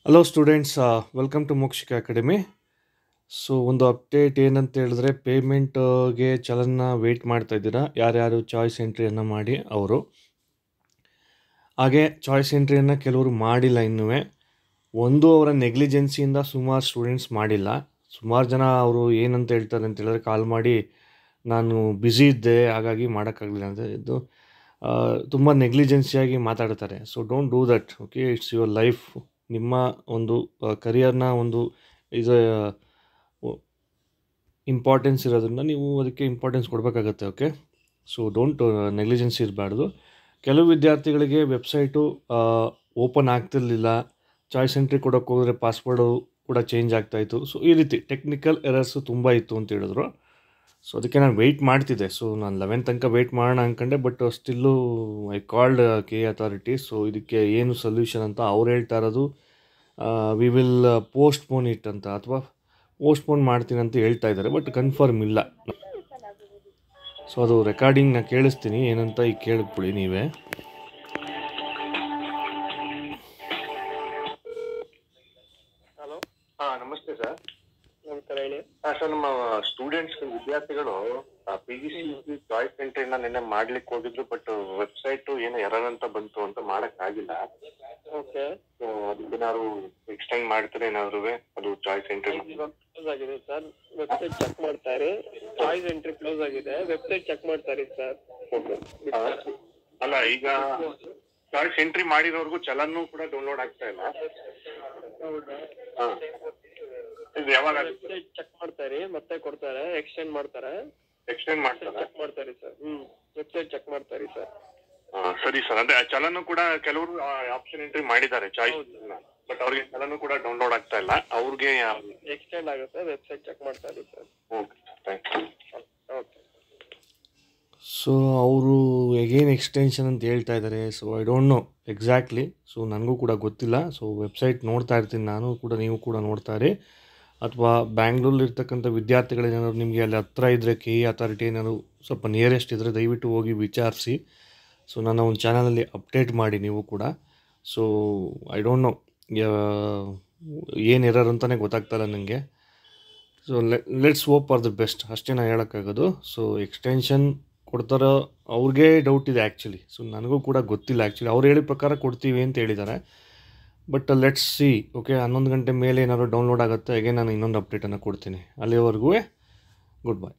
Hello students, welcome to Mokshika academy. So ಒಂದು update ಏನಂತ ಹೇಳಿದ್ರೆ, ಪೇಮೆಂಟ್ಗೆ ಚಲನ್ನ ವೆಯ್ಟ್ ಮಾಡ್ತಾ ಇದ್ದೀರಾ ಯಾರ್ಯಾರು ಚಾಯ್ಸ್ ಎಂಟ್ರಿಯನ್ನು ಮಾಡಿ ಅವರು. ಹಾಗೆ ಚಾಯ್ಸ್ ಎಂಟ್ರಿಯನ್ನು ಕೆಲವರು ಮಾಡಿಲ್ಲ ಇನ್ನೂ. ಒಂದು ಅವರ ನೆಗ್ಲಿಜೆನ್ಸಿಯಿಂದ ಸುಮಾರು ಸ್ಟೂಡೆಂಟ್ಸ್ ಮಾಡಿಲ್ಲ. ಸುಮಾರು ಜನ ಅವರು ಏನಂತ ಹೇಳ್ತಾರೆ ಅಂತ ಹೇಳಿದ್ರೆ, ಕಾಲ್ ಮಾಡಿ ನಾನು ಬ್ಯುಸಿ ಇದ್ದೆ ಹಾಗಾಗಿ ಮಾಡೋಕ್ಕಾಗಲಿಲ್ಲ ಅಂತ. ಇದು ತುಂಬ ನೆಗ್ಲಿಜೆನ್ಸಿಯಾಗಿ ಮಾತಾಡ್ತಾರೆ. So don't do that. Okay, it's your life. ನಿಮ್ಮ ಒಂದು ಕರಿಯರ್ನ ಒಂದು ಇದು ಇಂಪಾರ್ಟೆನ್ಸ್ ಇರೋದ್ರಿಂದ ನೀವು ಅದಕ್ಕೆ ಇಂಪಾರ್ಟೆನ್ಸ್ ಕೊಡಬೇಕಾಗತ್ತೆ. ಓಕೆ, ಸೊ ಡೋಂಟ್ ನೆಗ್ಲಿಜೆನ್ಸಿ ಇರಬಾರ್ದು. ಕೆಲವು ವಿದ್ಯಾರ್ಥಿಗಳಿಗೆ ವೆಬ್ಸೈಟು ಓಪನ್ ಆಗ್ತಿರ್ಲಿಲ್ಲ, ಚಾಯ್ಸ್ ಎಂಟ್ರಿ ಕೊಡೋಕ್ಕೆ ಹೋದರೆ ಪಾಸ್ವರ್ಡು ಕೂಡ ಚೇಂಜ್ ಆಗ್ತಾಯಿತ್ತು. ಸೊ ಈ ರೀತಿ ಟೆಕ್ನಿಕಲ್ ಎರರ್ಸು ತುಂಬ ಇತ್ತು ಅಂತ ಹೇಳಿದ್ರು. ಸೊ ಅದಕ್ಕೆ ನಾನು ವೆಯ್ಟ್ ಮಾಡ್ತಿದ್ದೆ. ಸೊ ನಾನು 11 ತನಕ ವೆಯ್ಟ್ ಮಾಡೋಣ ಅಂದ್ಕೊಂಡೆ, but still I called K authority. So ಇದಕ್ಕೆ ಏನು ಸೊಲ್ಯೂಷನ್ ಅಂತ ಅವ್ರು ಹೇಳ್ತಾ ಇರೋದು, ವಿ ವಿಲ್ ಪೋಸ್ಟ್ಪೋನ್ ಇಟ್ ಅಂತ, ಅಥವಾ ಪೋಸ್ಟ್ಪೋನ್ ಮಾಡ್ತೀನಿ ಅಂತ ಹೇಳ್ತಾ ಇದ್ದಾರೆ, ಬಟ್ ಕನ್ಫರ್ಮ್ ಇಲ್ಲ. ಸೊ ಅದು ರೆಕಾರ್ಡಿಂಗ್ ನಾನು ಕೇಳಿಸ್ತೀನಿ ಏನಂತ, ಈಗ ಕೇಳಿಬಿಡಿ ನೀವೇ. ಹಲೋ, ನಮಸ್ತೆ ಸರ್. ನಮಸ್ಕಾರ, ಹೇಳಿ. ಸರ್, ನಮ್ಮ ಸ್ಟೂಡೆಂಟ್ಸ್ ವಿದ್ಯಾರ್ಥಿಗಳು PGC ಚಾಯ್ಸ್ ಎಂಟ್ರಿನ ನಿನ್ನೆ ಮಾಡ್ಲಿಕ್ಕೆ ಹೋಗಿದ್ರು, ಬಟ್ ವೆಬ್ಸೈಟ್ ಏನೋ ಎರರ್ ಅಂತ ಬಂತು ಅಂತ ಮಾಡಕ್ ಆಗಿಲ್ಲ. ಓಕೆ, ಅದಕ್ಕೇನಾದ್ರು ಎಕ್ಸ್ಟೆಂಡ್ ಮಾಡ್ತಾರೆ ಏನಾದ್ರು ಅದು ಚಾಯ್ಸ್ ಎಂಟ್ರಿ? ಕ್ಲೋಸ್ ಆಗಿದೆ ಸರ್, ವೆಬ್ಸೈಟ್ ಚೆಕ್ ಮಾಡ್ತಾರೆ. ಚಾಯ್ಸ್ ಎಂಟ್ರಿ ಕ್ಲೋಸ್ ಆಗಿದೆ, ವೆಬ್ಸೈಟ್ ಚೆಕ್ ಮಾಡ್ತಾರೆ ಸರ್. ಅಲ್ಲ, ಈಗ ಚಾಯ್ಸ್ ಎಂಟ್ರಿ ಮಾಡಿರೋರ್ಗು ಚಲನ್ನು ಕೂಡ ಡೌನ್ಲೋಡ್ ಆಗ್ತಾ ಇಲ್ಲ. ಇದು ಯಾವಾಗ ವೆಬ್ಸೈಟ್ ಚೆಕ್ ಮಾಡ್ತಾರೆ, ಮತ್ತೆ ಕೊಡ್ತಾರೆ, ಎಕ್ಸ್ಟೆಂಡ್ ಮಾಡ್ತಾರೆ. ಎಕ್ಸ್ಟೆಂಡ್ ಮಾಡ್ತಾರೆ? ಚೆಕ್ ಮಾಡ್ತಾರೆ ಸರ್. ವೆಬ್ಸೈಟ್ ಚೆಕ್ ಮಾಡ್ತಾರೆ ಸರ್. ಸರಿ ಸರ್. ಅದೇ ಚಲನ್ನು ಕೂಡ ಕೆಲವರು ಆಪ್ಷನ್ ಎಂಟ್ರಿ ಮಾಡಿದ್ದಾರೆ ಚಾಯ್ಸ್, ಬಟ್ ಅವ್ರಿಗೆ ಚಲನ್ನು ಕೂಡ ಡೌನ್ಲೋಡ್ ಆಗ್ತಾ ಇಲ್ಲ. ಅವ್ರಿಗೆ ಎಕ್ಸ್ಟೆಂಡ್ ಆಗುತ್ತೆ, ವೆಬ್ಸೈಟ್ ಚೆಕ್ ಮಾಡ್ತಾರೆ sir. Okay, thank you. Okay. So ಅವರು ಎಗೇನ್ ಎಕ್ಸ್ಟೆನ್ಷನ್ ಅಂತ ಹೇಳ್ತಾ ಇದ್ದಾರೆ. So I don't know exactly. So ನನಗೂ ಕೂಡ ಗೊತ್ತಿಲ್ಲ. ಸೊ ವೆಬ್ಸೈಟ್ ನೋಡ್ತಾ ಇರ್ತೀನಿ ನಾನು ಕೂಡ, ನೀವು ಕೂಡ ನೋಡ್ತಾ ಇರಿ. ಅಥವಾ ಬ್ಯಾಂಗ್ಳೂರಲ್ಲಿರ್ತಕ್ಕಂಥ ವಿದ್ಯಾರ್ಥಿಗಳೇನಾದ್ರು ನಿಮಗೆ ಅಲ್ಲಿ ಹತ್ರ ಇದ್ದರೆ, ಕೆ ಅಥಾರಿಟಿ ಏನಾದ್ರು ಸ್ವಲ್ಪ ನಿಯರೆಸ್ಟ್ ಇದ್ದರೆ ದಯವಿಟ್ಟು ಹೋಗಿ ವಿಚಾರಿಸಿ. ಸೊ ನನ್ನ ಒಂದು ಚಾನಲಲ್ಲಿ ಅಪ್ಡೇಟ್ ಮಾಡಿ ನೀವು ಕೂಡ. ಸೊ ಐ ಡೋಂಟ್ ನೋ ಏನು ಎರರ್ ಅಂತಲೇ ಗೊತ್ತಾಗ್ತಾಯಿಲ್ಲ ನನಗೆ. So let's hope for the best, ಅಷ್ಟೇ ನಾನು ಹೇಳೋಕ್ಕಾಗೋದು. ಸೊ ಎಕ್ಸ್ಟೆನ್ಷನ್ ಕೊಡ್ತಾರೋ ಅವ್ರಿಗೆ ಡೌಟ್ ಇದೆ ಆ್ಯಕ್ಚುಲಿ. ಸೊ ನನಗೂ ಕೂಡ ಗೊತ್ತಿಲ್ಲ ಆ್ಯಕ್ಚುಲಿ. ಅವ್ರು ಹೇಳಿದ ಪ್ರಕಾರ ಕೊಡ್ತೀವಿ ಅಂತ ಹೇಳಿದ್ದಾರೆ, ಬಟ್ ಲೆಟ್ಸ್ ಸಿ. ಓಕೆ, 11 ಗಂಟೆ ಮೇಲೆ ಏನಾದ್ರು ಡೌನ್ಲೋಡ್ ಆಗುತ್ತೆ, ಹಾಗೆ ನಾನು ಇನ್ನೊಂದು ಅಪ್ಡೇಟನ್ನು ಕೊಡ್ತೀನಿ. ಅಲ್ಲಿವರೆಗೂ ಗುಡ್ ಬೈ.